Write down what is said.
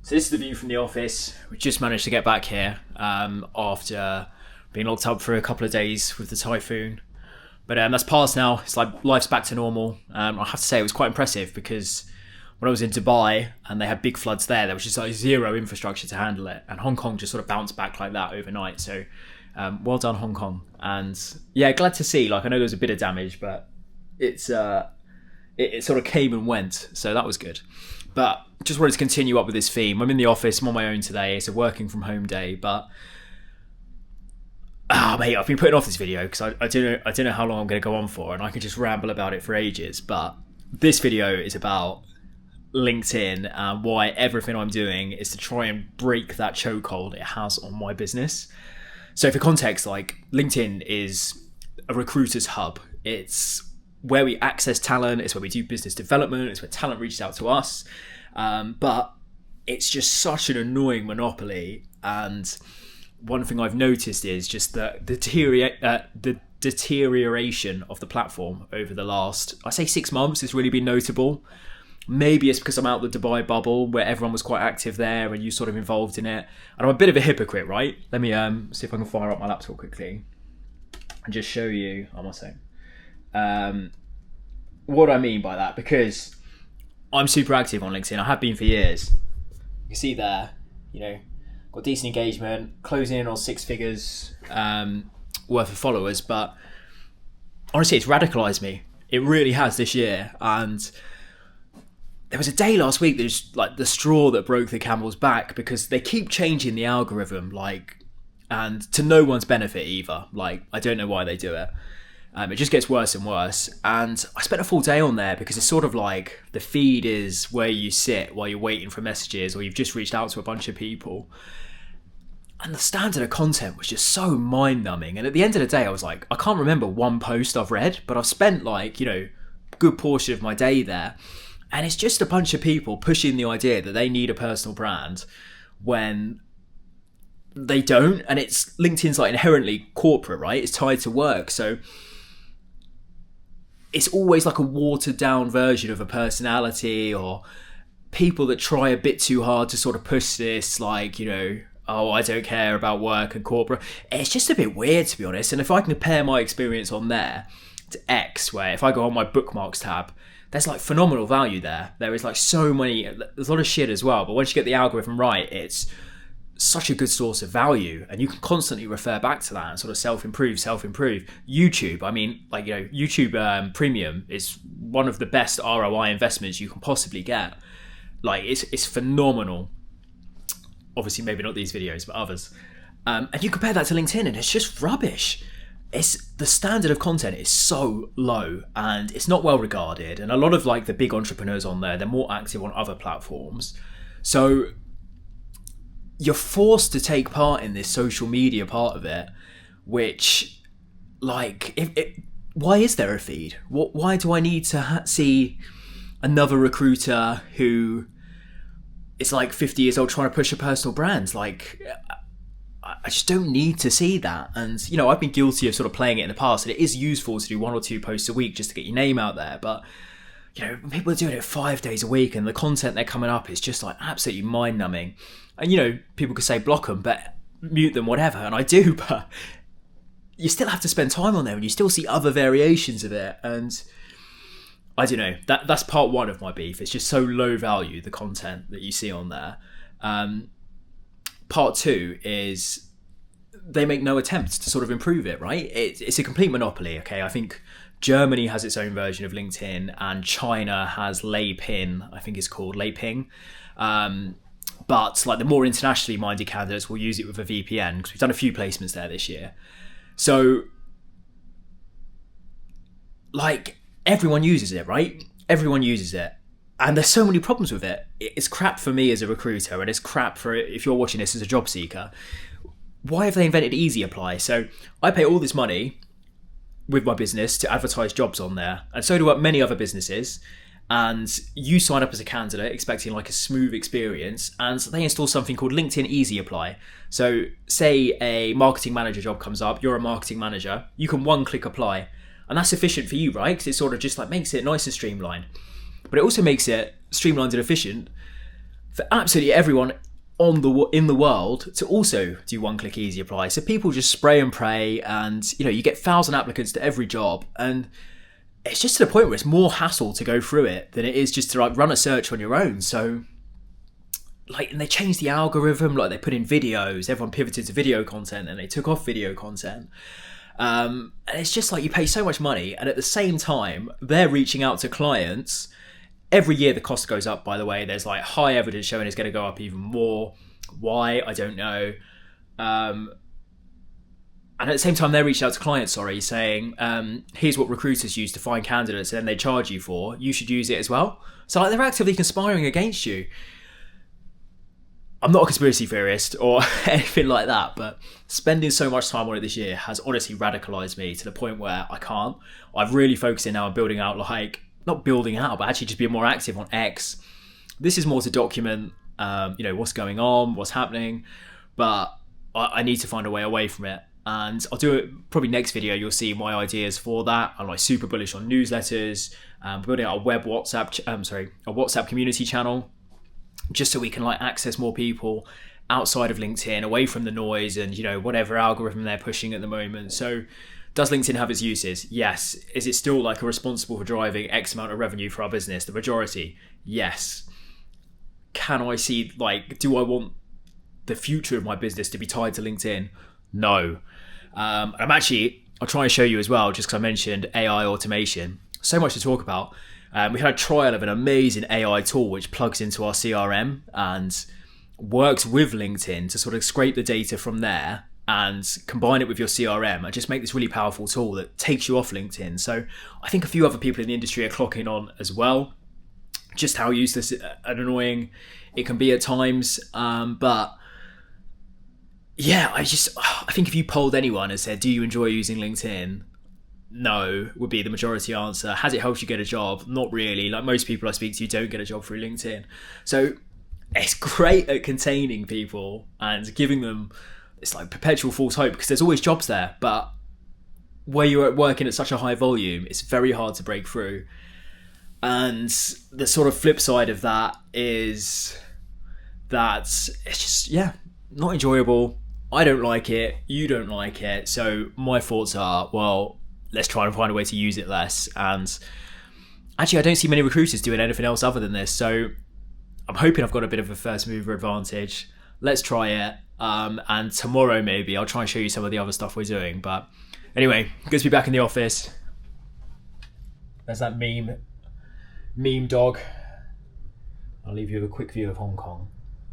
So this is the view from the office. We just managed to get back here after being locked up for a couple of days with the typhoon. But that's passed now. It's like life's back to normal. I have to say it was quite impressive because when I was in Dubai and they had big floods there was just like zero infrastructure to handle it. And Hong Kong just sort of bounced back like that overnight. So well done, Hong Kong. And yeah, glad to see. Like, I know there was a bit of damage, but it sort of came and went. So that was good. But just wanted to continue up with this theme. I'm in the office. I'm on my own today. It's a working from home day. But mate, I've been putting off this video because I don't know how long I'm going to go on for, and I could just ramble about it for ages. But this video is about LinkedIn and why everything I'm doing is to try and break that chokehold it has on my business. So for context, like, LinkedIn is a recruiter's hub. It's where we access talent. It's where we do business development. It's where talent reaches out to us. But it's just such an annoying monopoly. And one thing I've noticed is just the deterioration of the platform over the last, I say 6 months, has really been notable. Maybe it's because I'm out the Dubai bubble where everyone was quite active there and you sort of involved in it. And I'm a bit of a hypocrite, right? Let me see if I can fire up my laptop quickly and just show you. I must say. What I mean by that, because I'm super active on LinkedIn. I have been for years. You can see there, got decent engagement, closing in on 6 figures worth of followers. But honestly, it's radicalized me. It really has this year. And there was a day last week that was like the straw that broke the camel's back, because they keep changing the algorithm, and to no one's benefit either. Like, I don't know why they do it. It just gets worse and worse. And I spent a full day on there because it's sort of like the feed is where you sit while you're waiting for messages or you've just reached out to a bunch of people. And the standard of content was just so mind-numbing. And at the end of the day, I was like, I can't remember one post I've read, but I've spent a good portion of my day there. And it's just a bunch of people pushing the idea that they need a personal brand when they don't. And LinkedIn's like inherently corporate, right? It's tied to work. So it's always like a watered down version of a personality, or people that try a bit too hard to sort of push this, oh, I don't care about work and corporate. It's just a bit weird, to be honest. And if I can compare my experience on there to X, where if I go on my bookmarks tab, there's like phenomenal value there. There is like so many, there's a lot of shit as well. But once you get the algorithm right, it's such a good source of value, and you can constantly refer back to that and sort of self-improve. YouTube, YouTube Premium is one of the best ROI investments you can possibly get. Like, it's phenomenal. Obviously, maybe not these videos, but others. And you compare that to LinkedIn, and it's just rubbish. The standard of content is so low, and it's not well regarded. And a lot of the big entrepreneurs on there, they're more active on other platforms. So you're forced to take part in this social media part of it, which, why is there a feed? Why do I need to see another recruiter who is 50 years old trying to push a personal brand? I just don't need to see that. And, I've been guilty of sort of playing it in the past, and it is useful to do 1 or 2 posts a week just to get your name out there. But, people are doing it 5 days a week, and the content they're coming up is just absolutely mind numbing. And, people could say block them, but mute them, whatever. And I do, but you still have to spend time on there, and you still see other variations of it. And I don't know, that's part one of my beef. It's just so low value, the content that you see on there. Part two is they make no attempts to sort of improve it, right? It's a complete monopoly, okay? I think Germany has its own version of LinkedIn, and China has Leipin, I think it's called Leiping. But the more internationally minded candidates will use it with a VPN, because we've done a few placements there this year. So, everyone uses it, right? Everyone uses it. And there's so many problems with it. It's crap for me as a recruiter, and it's crap for if you're watching this as a job seeker. Why have they invented Easy Apply? So I pay all this money with my business to advertise jobs on there, and so do many other businesses. And you sign up as a candidate expecting a smooth experience, and they install something called LinkedIn Easy Apply. So say a marketing manager job comes up, you're a marketing manager, you can one-click apply. And that's efficient for you, right? Because it sort of just makes it nice and streamlined. But it also makes it streamlined and efficient for absolutely everyone in the world to also do one click easy apply. So people just spray and pray, and you get 1,000 applicants to every job, and it's just to the point where it's more hassle to go through it than it is just to run a search on your own. So and they changed the algorithm, they put in videos, everyone pivoted to video content, and they took off video content. And it's just you pay so much money, and at the same time they're reaching out to clients. Every year the cost goes up, by the way. There's high evidence showing it's going to go up even more. Why? I don't know. And at the same time, they're reaching out to clients, saying, here's what recruiters use to find candidates, and then they charge you for. You should use it as well. So they're actively conspiring against you. I'm not a conspiracy theorist or anything like that, but spending so much time on it this year has honestly radicalized me to the point where I can't. I've really focused in now on building out not building out, but actually just being more active on X. This is more to document, what's going on, what's happening, but I need to find a way away from it. And I'll do it probably next video. You'll see my ideas for that. I'm super bullish on newsletters, building out a WhatsApp community channel, just so we can access more people outside of LinkedIn, away from the noise and whatever algorithm they're pushing at the moment. So does LinkedIn have its uses? Yes. Is it still responsible for driving X amount of revenue for our business? The majority? Yes. Can I see, do I want the future of my business to be tied to LinkedIn? No. I'll try and show you as well, just because I mentioned AI automation. So much to talk about. We had a trial of an amazing AI tool which plugs into our CRM and works with LinkedIn to sort of scrape the data from there and combine it with your CRM and just make this really powerful tool that takes you off LinkedIn. So I think a few other people in the industry are clocking on as well, just how useless and annoying it can be at times. But yeah, I think if you polled anyone and said, do you enjoy using LinkedIn? No, would be the majority answer. Has it helped you get a job? Not really. Most people I speak to don't get a job through LinkedIn. So it's great at containing people and giving them this perpetual false hope, because there's always jobs there, but where you're working at such a high volume, it's very hard to break through. And the sort of flip side of that is that it's just, not enjoyable. I don't like it. You don't like it. So my thoughts are, well, let's try and find a way to use it less. And actually, I don't see many recruiters doing anything else other than this. So I'm hoping I've got a bit of a first mover advantage. Let's try it. And tomorrow, maybe, I'll try and show you some of the other stuff we're doing. But anyway, good to be back in the office. There's that meme dog. I'll leave you with a quick view of Hong Kong.